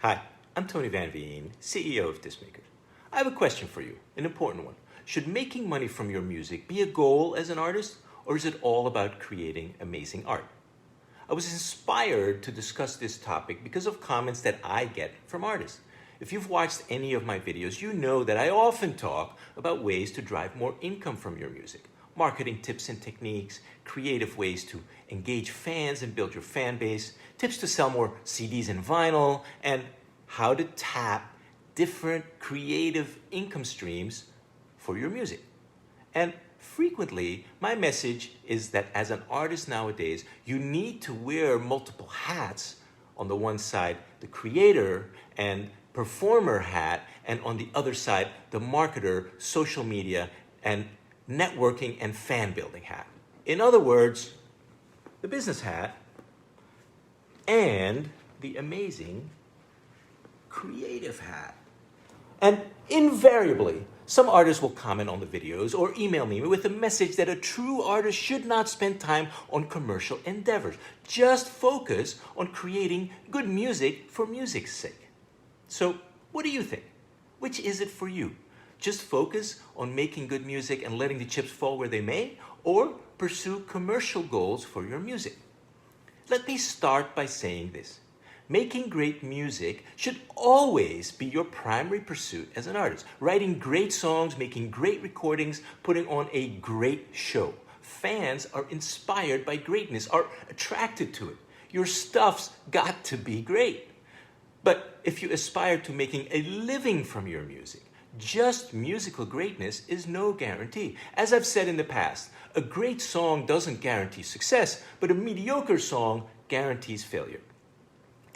Hi, I'm Tony Van Veen, CEO of Discmakers. I have a question for you, an important one. Should making money from your music be a goal as an artist, or is it all about creating amazing art? I was inspired to discuss this topic because of comments that I get from artists. If you've watched any of my videos, you know that I often talk about ways to drive more income from your music. Marketing tips and techniques, creative ways to engage fans and build your fan base, tips to sell more CDs and vinyl, and how to tap different creative income streams for your music. And frequently, my message is that as an artist nowadays, you need to wear multiple hats. On the one side, the creator and performer hat, and on the other side, the marketer, social media, and networking and fan building hat. In other words, the business hat and the amazing creative hat. And invariably, some artists will comment on the videos or email me with a message that a true artist should not spend time on commercial endeavors. Just focus on creating good music for music's sake. So, what do you think? Which is it for you? Just focus on making good music and letting the chips fall where they may, or pursue commercial goals for your music? Let me start by saying this. Making great music should always be your primary pursuit as an artist. Writing great songs, making great recordings, putting on a great show. Fans are inspired by greatness, are attracted to it. Your stuff's got to be great. But if you aspire to making a living from your music, just musical greatness is no guarantee. As I've said in the past, a great song doesn't guarantee success, but a mediocre song guarantees failure.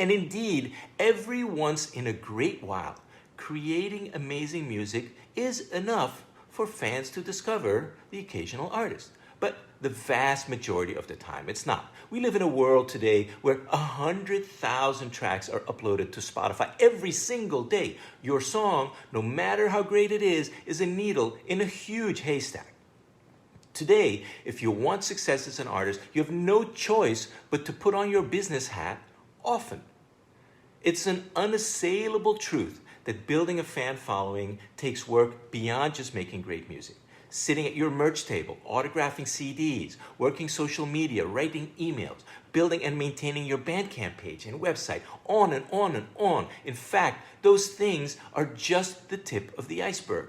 And indeed, every once in a great while, creating amazing music is enough for fans to discover the occasional artist. But the vast majority of the time, it's not. We live in a world today where 100,000 tracks are uploaded to Spotify every single day. Your song, no matter how great it is a needle in a huge haystack. Today, if you want success as an artist, you have no choice but to put on your business hat often. It's an unassailable truth that building a fan following takes work beyond just making great music. Sitting at your merch table, autographing CDs, working social media, writing emails, building and maintaining your Bandcamp page and website, on and on and on. In fact, those things are just the tip of the iceberg.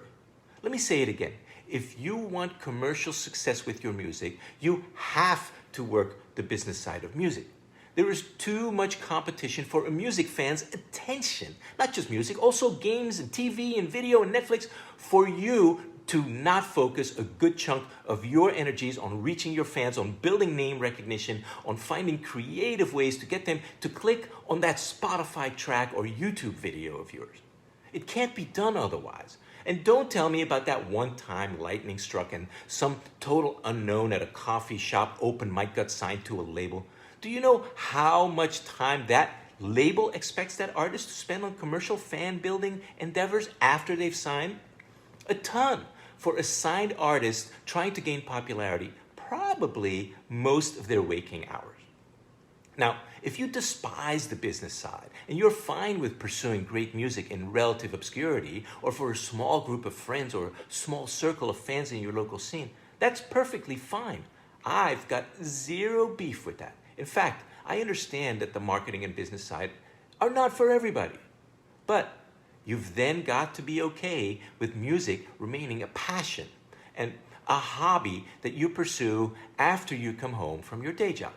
Let me say it again. If you want commercial success with your music, you have to work the business side of music. There is too much competition for a music fan's attention. Not just music, also games and TV and video and Netflix, for you to not focus a good chunk of your energies on reaching your fans, on building name recognition, on finding creative ways to get them to click on that Spotify track or YouTube video of yours. It can't be done otherwise. And don't tell me about that one time lightning struck and some total unknown at a coffee shop open mic got signed to a label. Do you know how much time that label expects that artist to spend on commercial fan building endeavors after they've signed? A ton. For a signed artist trying to gain popularity, probably most of their waking hours. Now, if you despise the business side and you're fine with pursuing great music in relative obscurity, or for a small group of friends or a small circle of fans in your local scene, that's perfectly fine. I've got zero beef with that. In fact, I understand that the marketing and business side are not for everybody. But you've then got to be okay with music remaining a passion and a hobby that you pursue after you come home from your day job.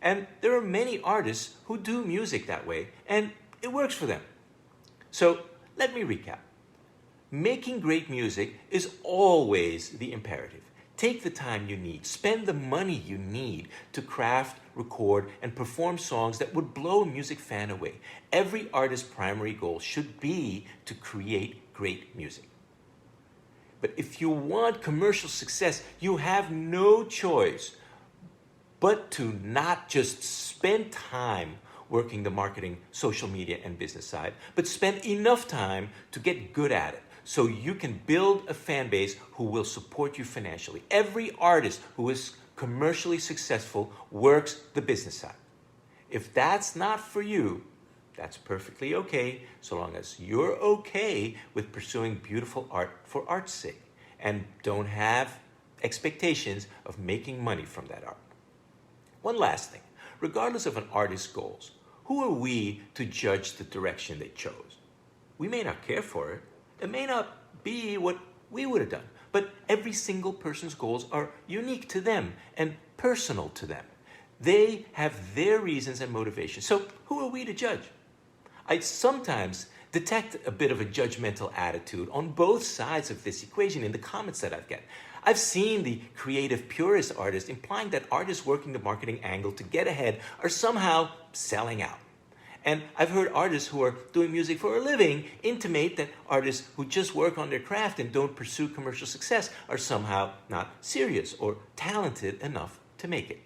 And there are many artists who do music that way, and it works for them. So let me recap. Making great music is always the imperative. Take the time you need, spend the money you need to craft, record, and perform songs that would blow a music fan away. Every artist's primary goal should be to create great music. But if you want commercial success, you have no choice but to not just spend time working the marketing, social media, and business side, but spend enough time to get good at it, so you can build a fan base who will support you financially. Every artist who is commercially successful works the business side. If that's not for you, That's perfectly okay, so long as you're okay with pursuing beautiful art for art's sake and don't have expectations of making money from that art. One last thing, regardless of an artist's goals, who are we to judge the direction they chose? We may not care for it. It may not be what we would have done, but every single person's goals are unique to them and personal to them. They have their reasons and motivations. So who are we to judge? I sometimes detect a bit of a judgmental attitude on both sides of this equation in the comments that I've get. I've seen the creative purist artists implying that artists working the marketing angle to get ahead are somehow selling out. And I've heard artists who are doing music for a living intimate that artists who just work on their craft and don't pursue commercial success are somehow not serious or talented enough to make it.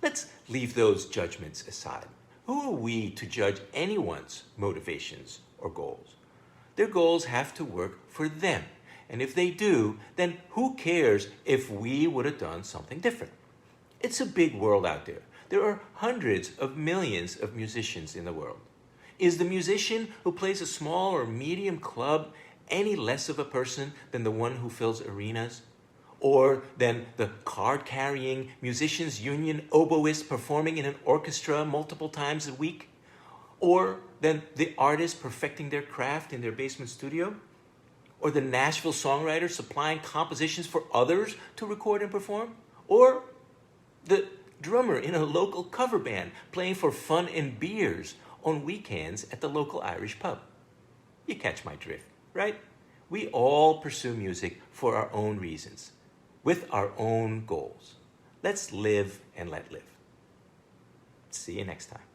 Let's leave those judgments aside. Who are we to judge anyone's motivations or goals? Their goals have to work for them. And if they do, then who cares if we would have done something different? It's a big world out there. There are hundreds of millions of musicians in the world. Is the musician who plays a small or medium club any less of a person than the one who fills arenas? Or than the card-carrying musicians union oboist performing in an orchestra multiple times a week? Or than the artist perfecting their craft in their basement studio? Or the Nashville songwriter supplying compositions for others to record and perform? Or the drummer in a local cover band playing for fun and beers on weekends at the local Irish pub? You catch my drift, right? We all pursue music for our own reasons, with our own goals. Let's live and let live. See you next time.